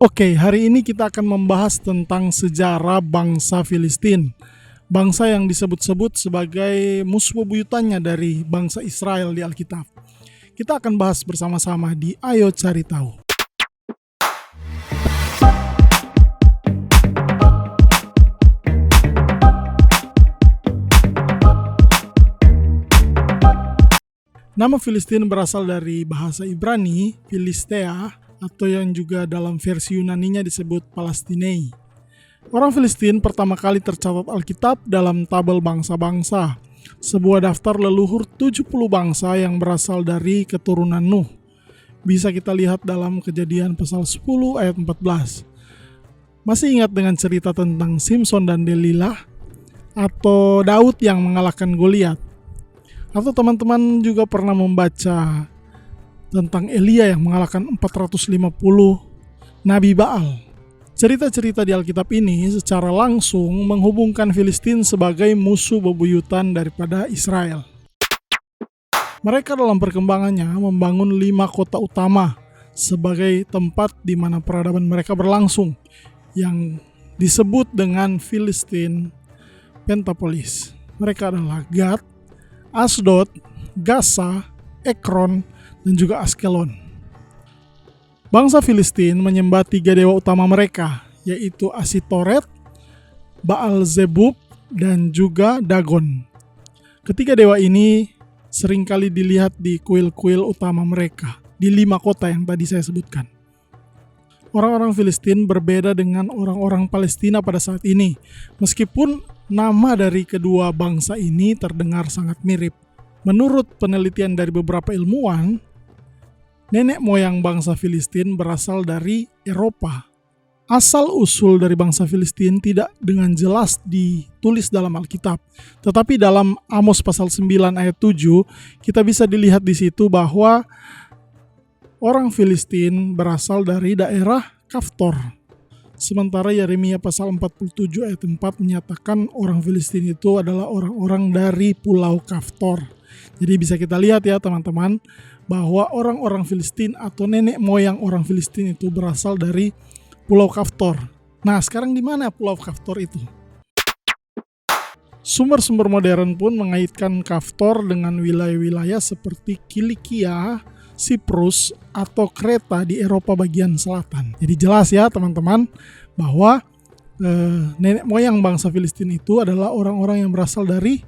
Oke, hari ini kita akan membahas tentang sejarah bangsa Filistin. Bangsa yang disebut-sebut sebagai musuh bebuyutannya dari bangsa Israel di Alkitab. Kita akan bahas bersama-sama di Ayo Cari Tahu. Nama Filistin berasal dari bahasa Ibrani, Filistea, atau yang juga dalam versi Yunaninya disebut Palestinei. Orang Filistin pertama kali tercatat Alkitab dalam tabel bangsa-bangsa, sebuah daftar leluhur 70 bangsa yang berasal dari keturunan Nuh. Bisa kita lihat dalam Kejadian pasal 10 ayat 14. Masih ingat dengan cerita tentang Simson dan Delilah? Atau Daud yang mengalahkan Goliat? Atau teman-teman juga pernah membaca tentang Elia yang mengalahkan 450 Nabi Baal. Cerita-cerita di Alkitab ini secara langsung menghubungkan Filistin sebagai musuh bebuyutan daripada Israel. Mereka dalam perkembangannya membangun 5 kota utama sebagai tempat di mana peradaban mereka berlangsung, yang disebut dengan Filistin Pentapolis. Mereka adalah Gad, Asdod, Gaza, Ekron, dan juga Askelon. Bangsa Filistin menyembah 3 dewa utama mereka, yaitu Asitoret, Baal-Zebub, dan juga Dagon. Ketiga dewa ini seringkali dilihat di kuil-kuil utama mereka, di 5 kota yang tadi saya sebutkan. Orang-orang Filistin berbeda dengan orang-orang Palestina pada saat ini, meskipun nama dari kedua bangsa ini terdengar sangat mirip. Menurut penelitian dari beberapa ilmuwan, nenek moyang bangsa Filistin berasal dari Eropa. Asal-usul dari bangsa Filistin tidak dengan jelas ditulis dalam Alkitab. Tetapi dalam Amos pasal 9 ayat 7, kita bisa dilihat di situ bahwa orang Filistin berasal dari daerah Kaftor. Sementara Yeremia pasal 47 ayat 4 menyatakan orang Filistin itu adalah orang-orang dari Pulau Kaftor. Jadi bisa kita lihat ya teman-teman, bahwa orang-orang Filistin atau nenek moyang orang Filistin itu berasal dari Pulau Kaftor. Nah, sekarang di mana Pulau Kaftor itu? Sumber-sumber modern pun mengaitkan Kaftor dengan wilayah-wilayah seperti Kilikia, Siprus, atau Kreta di Eropa bagian selatan. Jadi jelas ya teman-teman bahwa nenek moyang bangsa Filistin itu adalah orang-orang yang berasal dari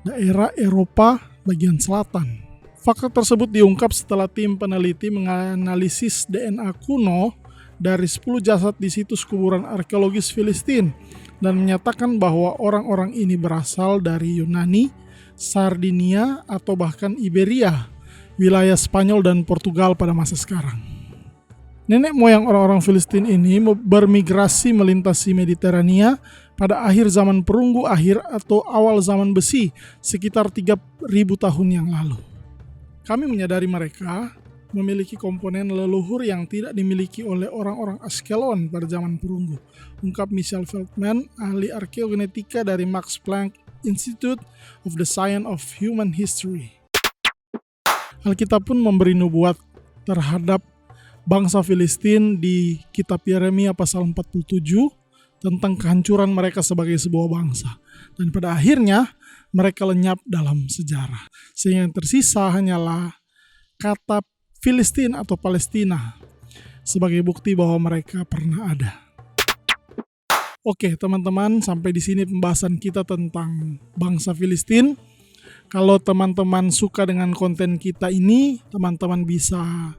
daerah Eropa bagian selatan. Fakta tersebut diungkap setelah tim peneliti menganalisis DNA kuno dari 10 jasad di situs kuburan arkeologis Filistin dan menyatakan bahwa orang-orang ini berasal dari Yunani, Sardinia, atau bahkan Iberia, wilayah Spanyol dan Portugal pada masa sekarang. Nenek moyang orang-orang Filistin ini bermigrasi melintasi Mediterania pada akhir zaman perunggu akhir atau awal zaman besi sekitar 3.000 tahun yang lalu. Kami menyadari mereka memiliki komponen leluhur yang tidak dimiliki oleh orang-orang Askelon pada zaman perunggu, ungkap Michel Feldman, ahli arkeogenetika dari Max Planck Institute of the Science of Human History. Alkitab pun memberi nubuat terhadap bangsa Filistin di kitab Yeremia pasal 47 tentang kehancuran mereka sebagai sebuah bangsa. Dan pada akhirnya mereka lenyap dalam sejarah. Sehingga yang tersisa hanyalah kata Filistin atau Palestina sebagai bukti bahwa mereka pernah ada. Oke teman-teman, sampai di sini pembahasan kita tentang bangsa Filistin. Kalau teman-teman suka dengan konten kita ini, teman-teman bisa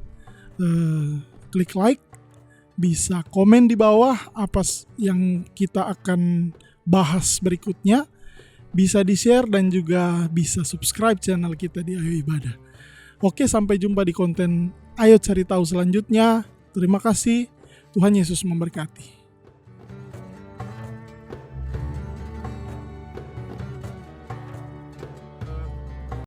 klik like, bisa komen di bawah apa yang kita akan bahas berikutnya, bisa di-share dan juga bisa subscribe channel kita di Ayo Ibadah. Oke, sampai jumpa di konten Ayo Cari Tahu selanjutnya. Terima kasih, Tuhan Yesus memberkati.